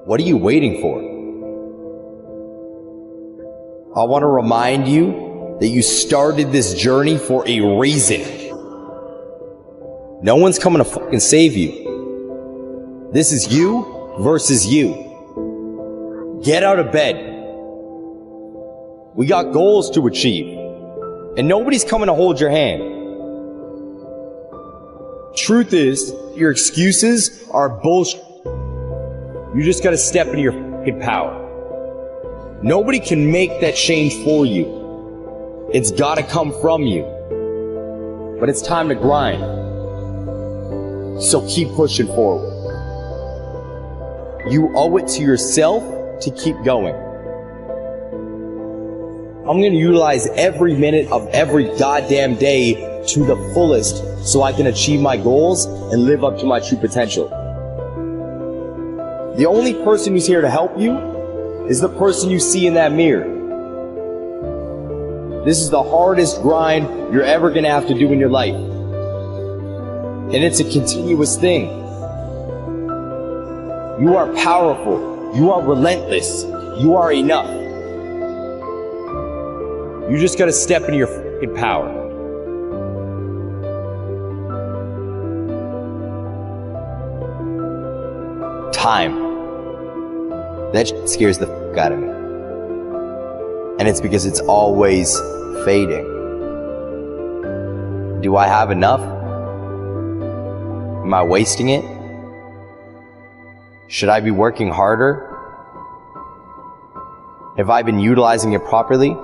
What are you waiting for? I want to remind you that you started this journey for a reason. No one's coming to fucking save you. This is you versus you. Get out of bed. We got goals to achieve, and nobody's coming to hold your hand. Truth is, your excuses are bullshit. You just gotta step into your fucking power. Nobody can make that change for you. It's gotta come from you. But it's time to grind. So keep pushing forward. You owe it to yourself to keep going. I'm gonna utilize every minute of every goddamn day to the fullest so I can achieve my goals and live up to my true potential. The only person who's here to help you is the person you see in that mirror. This is the hardest grind you're ever gonna have to do in your life. And it's a continuous thing. You are powerful. You are relentless. You are enough. You just gotta step into your fucking power. Time. That shit scares the fuck out of me. And it's because it's always fading. Do I have enough? Am I wasting it? Should I be working harder? Have I been utilizing it properly?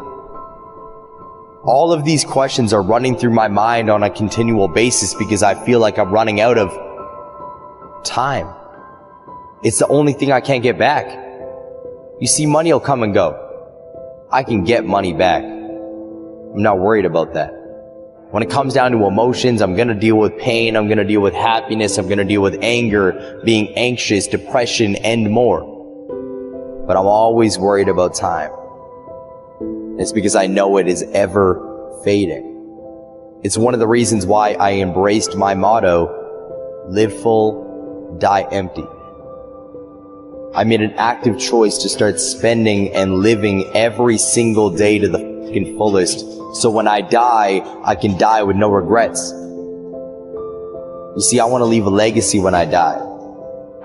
All of these questions are running through my mind on a continual basis because I feel like I'm running out of time. It's the only thing I can't get back. You see, money will come and go. I can get money back. I'm not worried about that. When it comes down to emotions, I'm gonna deal with pain, I'm gonna deal with happiness, I'm gonna deal with anger, being anxious, depression, and more. But I'm always worried about time. It's because I know it is ever fading. It's one of the reasons why I embraced my motto, live full, die empty. I made an active choice to start spending and living every single day to the fucking fullest, so when I die, I can die with no regrets. You see, I want to leave a legacy when I die.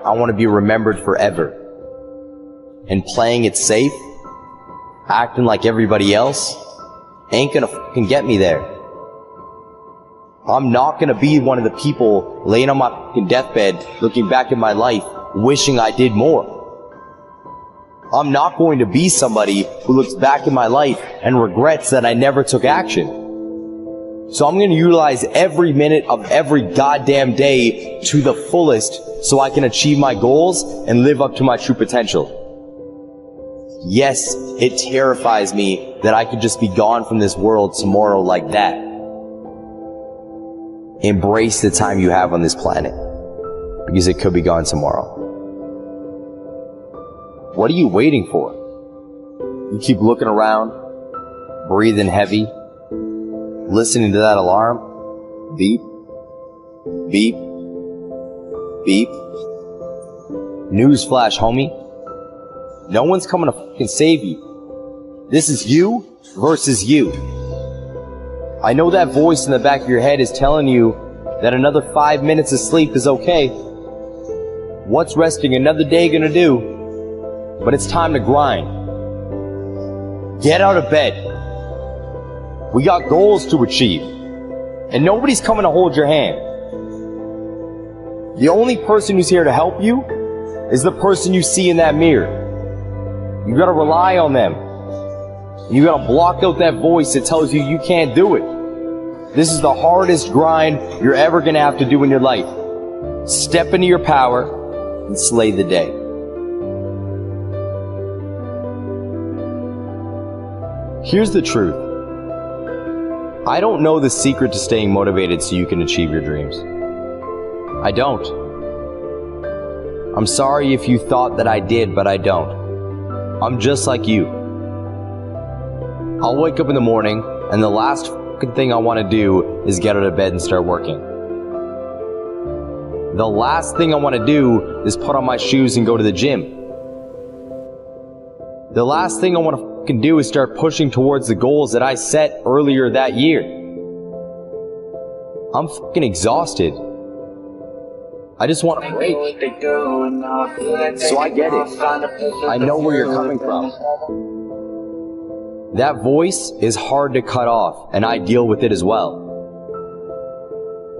I want to be remembered forever. And playing it safe, acting like everybody else, ain't gonna fucking get me there. I'm not gonna be one of the people laying on my fucking deathbed, looking back at my life, wishing I did more. I'm not going to be somebody who looks back in my life and regrets that I never took action. So I'm going to utilize every minute of every goddamn day to the fullest so I can achieve my goals and live up to my true potential. Yes, it terrifies me that I could just be gone from this world tomorrow like that. Embrace the time you have on this planet, because it could be gone tomorrow. What are you waiting for? You keep looking around, breathing heavy, listening to that alarm. Beep, beep, beep. Newsflash, homie. No one's coming to fucking save you. This is you versus you. I know that voice in the back of your head is telling you that another 5 minutes of sleep is okay. What's resting another day gonna do? But it's time to grind. Get out of bed. We got goals to achieve, and nobody's coming to hold your hand. The only person who's here to help you is the person you see in that mirror. You gotta rely on them. You gotta block out that voice that tells you you can't do it. This is the hardest grind you're ever gonna have to do in your life. Step into your power and slay the day. Here's the truth. I don't know the secret to staying motivated so you can achieve your dreams. I don't. I'm sorry if you thought that I did, but I don't. I'm just like you. I'll wake up in the morning, and the last fucking thing I want to do is get out of bed and start working. The last thing I want to do is put on my shoes and go to the gym. The last thing I want to fucking do is start pushing towards the goals that I set earlier that year. I'm fucking exhausted. I just want to break. So I get it. I know where you're coming from. That voice is hard to cut off, and I deal with it as well.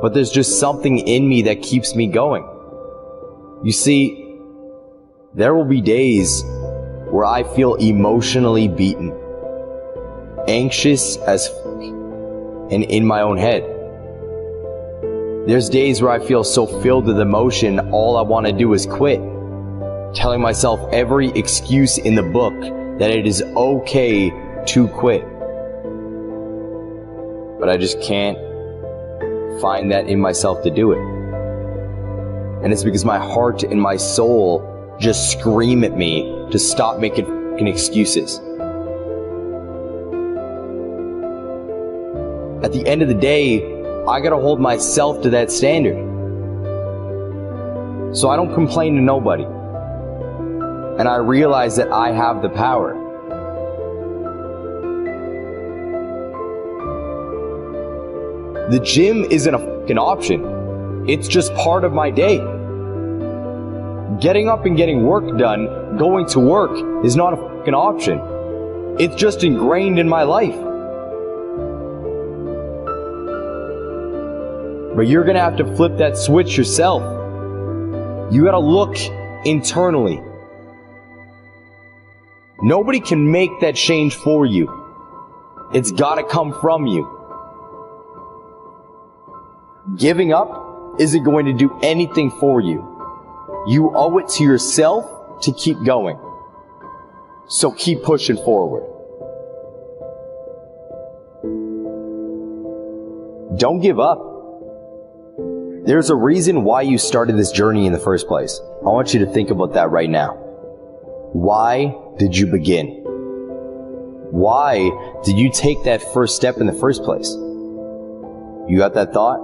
But there's just something in me that keeps me going. You see, there will be days where I feel emotionally beaten, anxious as and in my own head. There's days where I feel so filled with emotion, all I want to do is quit, telling myself every excuse in the book that it is okay to quit. But I just can't find that in myself to do it. And it's because my heart and my soul just scream at me to stop making fucking excuses. At the end of the day, I gotta hold myself to that standard. So I don't complain to nobody. And I realize that I have the power. The gym isn't a fucking option. It's just part of my day. Getting up and getting work done, going to work, is not a fucking option. It's just ingrained in my life. But you're gonna have to flip that switch yourself. You gotta look internally. Nobody can make that change for you. It's gotta come from you. Giving up isn't going to do anything for you. You owe it to yourself to keep going. So keep pushing forward. Don't give up. There's a reason why you started this journey in the first place. I want you to think about that right now. Why did you begin? Why did you take that first step in the first place? You got that thought?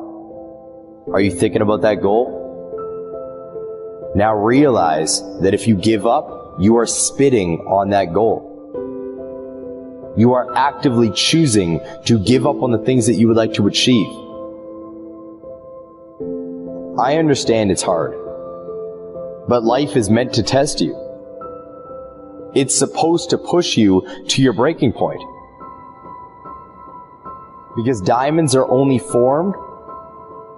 Are you thinking about that goal? Now realize that if you give up, you are spitting on that goal. You are actively choosing to give up on the things that you would like to achieve. I understand it's hard, but life is meant to test you. It's supposed to push you to your breaking point. Because diamonds are only formed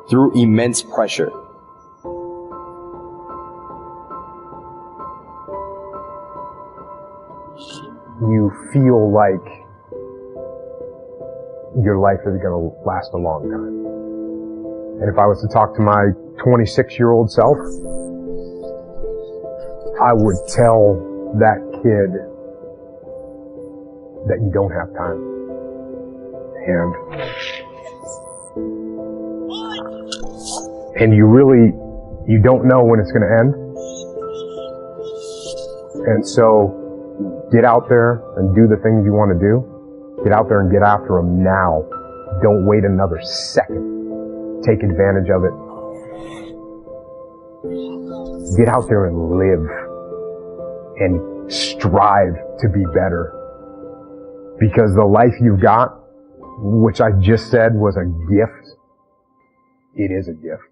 through immense pressure. You feel like your life is going to last a long time. And if I was to talk to my 26-year-old self, I would tell that kid that you don't have time. And you don't know when it's going to end. And so get out there and do the things you want to do. Get out there and get after them now. Don't wait another second. Take advantage of it. Get out there and live and strive to be better. Because the life you've got, which I just said was a gift, it is a gift.